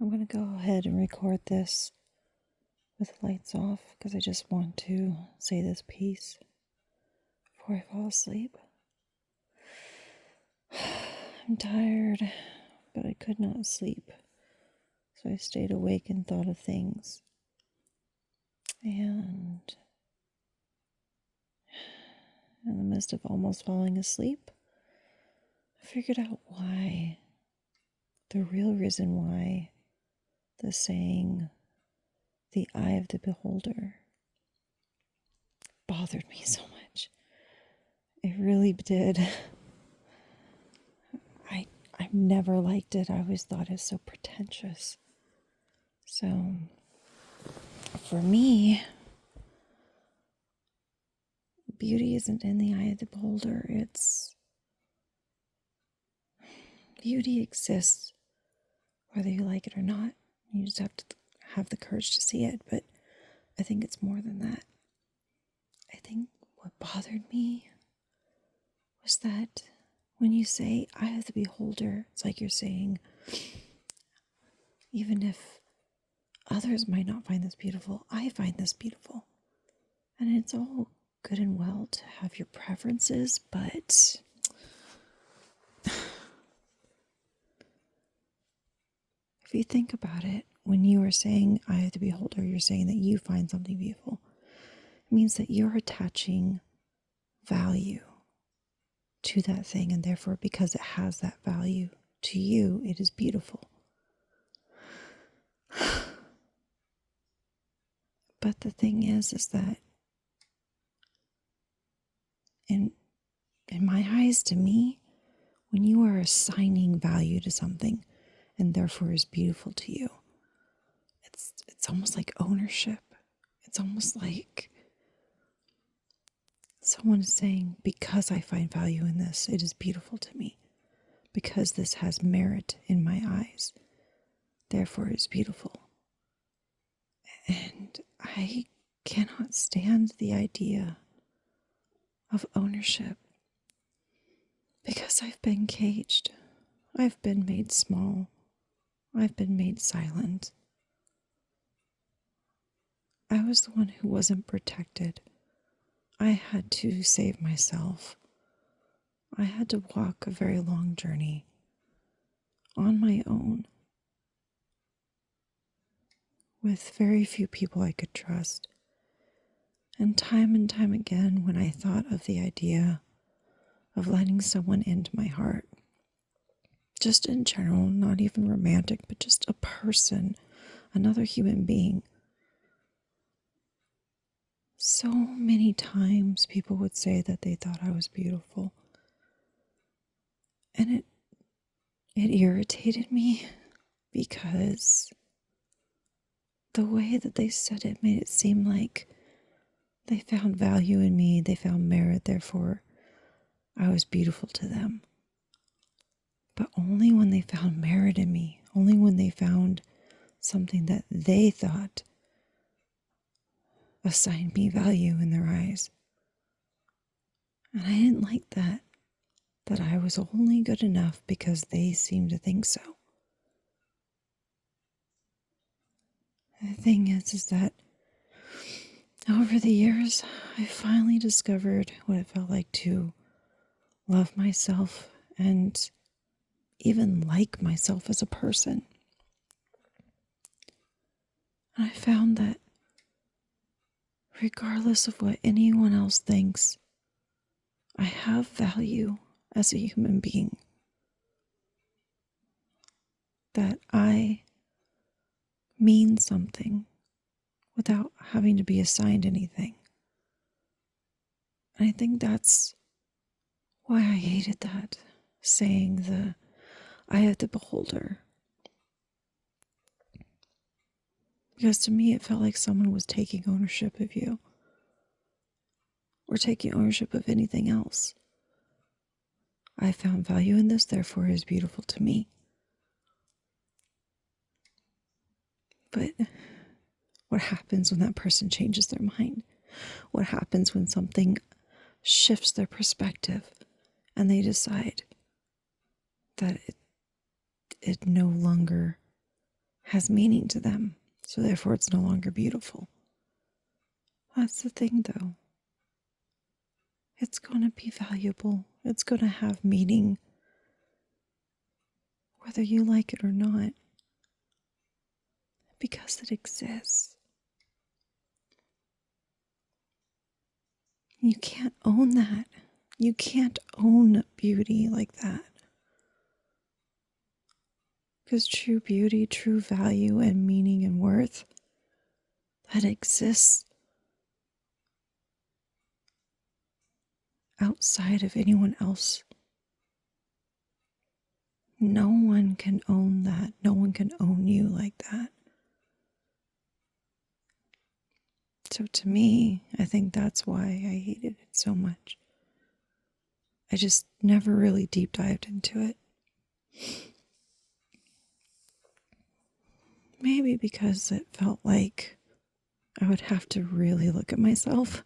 I'm going to go ahead and record this with the lights off because I just want to say this piece before I fall asleep. I'm tired, but I could not sleep, so I stayed awake and thought of things. And in the midst of almost falling asleep, I figured out why, the real reason why the saying, the eye of the beholder, bothered me so much. It really did. I've never liked it. I always thought it was so pretentious. So, for me, beauty isn't in the eye of the beholder. Beauty exists whether you like it or not. You just have to have the courage to see it. But I think it's more than that. I think what bothered me was that when you say eye of the beholder, it's like you're saying, even if others might not find this beautiful, I find this beautiful. And it's all good and well to have your preferences, but if you think about it, when you are saying eye of the beholder, you're saying that you find something beautiful. It means that you're attaching value to that thing, and therefore, because it has that value to you, it is beautiful. But the thing is that in my eyes, to me, when you are assigning value to something and therefore is beautiful to you, it's almost like ownership. It's almost like someone is saying, because I find value in this, it is beautiful to me. Because this has merit in my eyes, therefore it is beautiful. And I cannot stand the idea of ownership because I've been caged. I've been made small. I've been made silent. I was the one who wasn't protected. I had to save myself. I had to walk a very long journey on my own with very few people I could trust. And time again, when I thought of the idea of letting someone into my heart, just in general, not even romantic, but just a person, another human being, so many times people would say that they thought I was beautiful. And it irritated me because the way that they said it made it seem like they found value in me, they found merit, therefore I was beautiful to them. But only when they found merit in me, only when they found something that they thought assigned me value in their eyes. And I didn't like that I was only good enough because they seemed to think so. The thing is that over the years, I finally discovered what it felt like to love myself and even like myself as a person. And I found that regardless of what anyone else thinks, I have value as a human being. That I mean something without having to be assigned anything. And I think that's why I hated that saying, the eye of the beholder. Because to me, it felt like someone was taking ownership of you, or taking ownership of anything else. I found value in this, therefore it is beautiful to me. But what happens when that person changes their mind? What happens when something shifts their perspective and they decide that it no longer has meaning to them, so therefore it's no longer beautiful. That's the thing, though. It's going to be valuable. It's going to have meaning, whether you like it or not, because it exists. You can't own that. You can't own beauty like that. Because true beauty, true value and meaning and worth, that exists outside of anyone else. No one can own that. No one can own you like that. So to me, I think that's why I hated it so much. I just never really deep dived into it. Maybe because it felt like I would have to really look at myself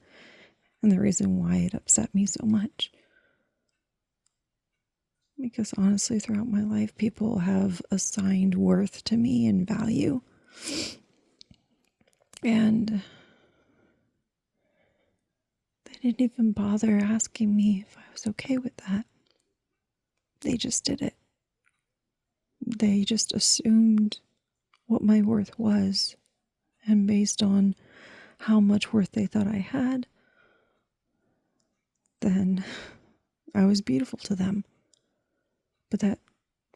and the reason why it upset me so much. Because honestly, throughout my life, people have assigned worth to me and value. And they didn't even bother asking me if I was okay with that. They just did it. They just assumed what my worth was. And based on how much worth they thought I had, then I was beautiful to them. But that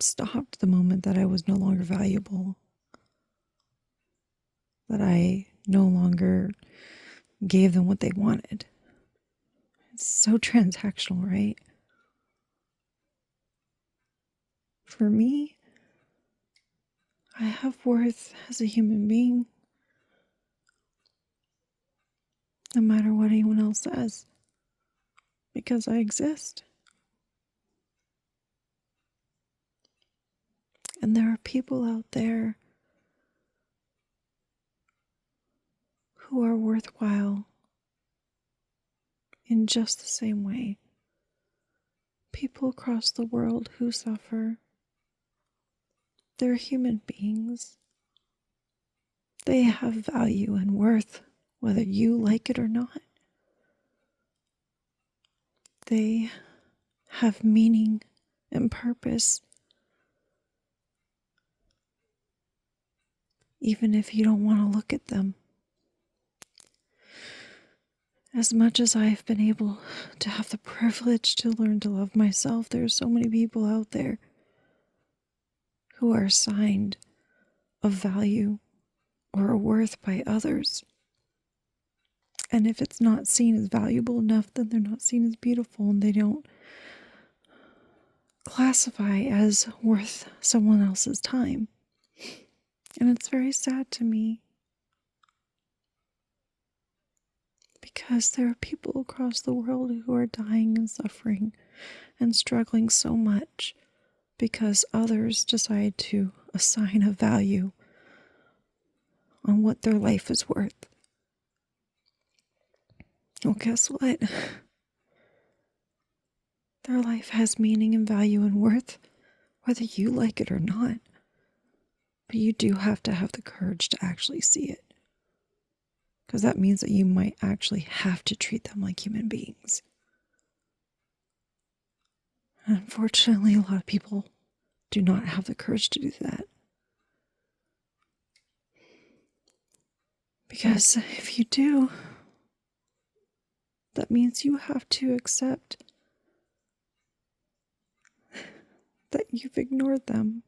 stopped the moment that I was no longer valuable. That I no longer gave them what they wanted. It's so transactional, right? For me, I have worth as a human being, no matter what anyone else says, because I exist. And there are people out there who are worthwhile in just the same way. People across the world who suffer, they're human beings. They have value and worth, whether you like it or not. They have meaning and purpose, even if you don't want to look at them. As much as I've been able to have the privilege to learn to love myself, there's so many people out there who are assigned a value or a worth by others. And if it's not seen as valuable enough, then they're not seen as beautiful, and they don't classify as worth someone else's time. And it's very sad to me, because there are people across the world who are dying and suffering and struggling so much because others decide to assign a value on what their life is worth. Well, guess what? Their life has meaning and value and worth, whether you like it or not. But you do have to have the courage to actually see it. Because that means that you might actually have to treat them like human beings. And unfortunately, a lot of people do not have the courage to do that. Because if you do, that means you have to accept that you've ignored them,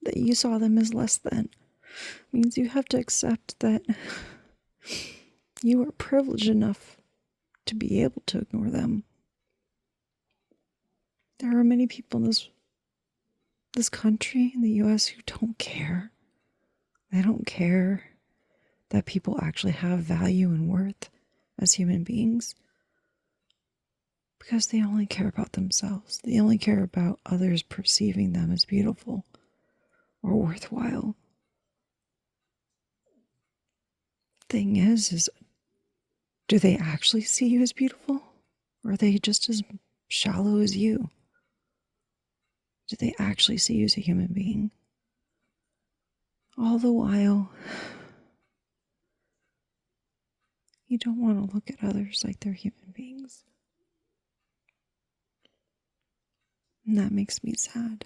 that you saw them as less than. It means you have to accept that you are privileged enough to be able to ignore them. There are many people in this country, in the US, who don't care. They don't care that people actually have value and worth as human beings, because they only care about themselves. They only care about others perceiving them as beautiful or worthwhile. Thing is do they actually see you as beautiful? Or are they just as shallow as you? Do they actually see you as a human being? All the while, you don't want to look at others like they're human beings. And that makes me sad.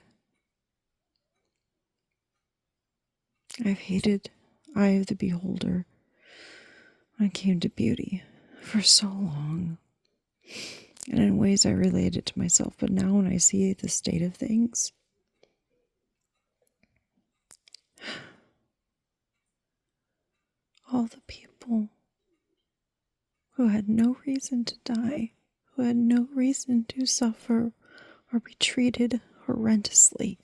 I've hated Eye of the Beholder when it came to beauty for so long. And in ways I related to myself. But now when I see the state of things, all the people who had no reason to die, who had no reason to suffer or be treated horrendously,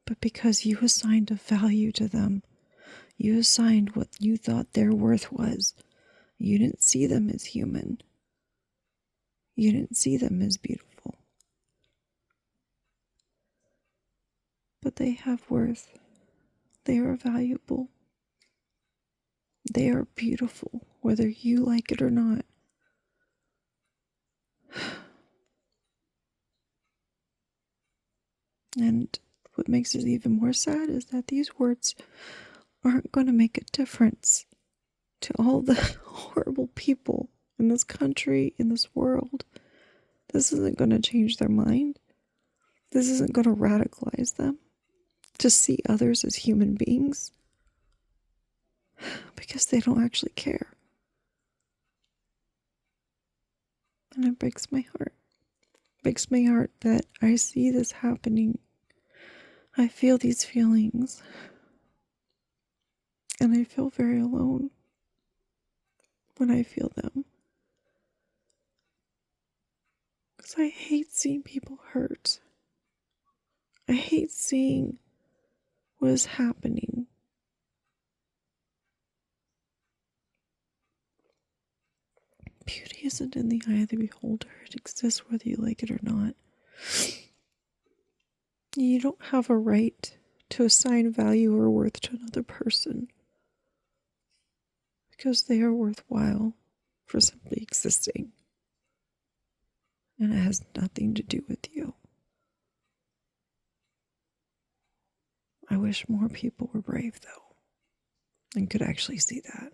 but because you assigned a value to them, you assigned what you thought their worth was. You didn't see them as human. You didn't see them as beautiful. But they have worth. They are valuable. They are beautiful, whether you like it or not. And what makes it even more sad is that these words aren't going to make a difference to all the horrible people in this country, in this world. This isn't going to change their mind. This isn't going to radicalize them to see others as human beings, because they don't actually care. And it breaks my heart. It breaks my heart that I see this happening. I feel these feelings. And I feel very alone when I feel them. Because I hate seeing people hurt. I hate seeing what is happening. Beauty isn't in the eye of the beholder. It exists whether you like it or not. You don't have a right to assign value or worth to another person because they are worthwhile for simply existing. And it has nothing to do with you. I wish more people were brave, though, and could actually see that.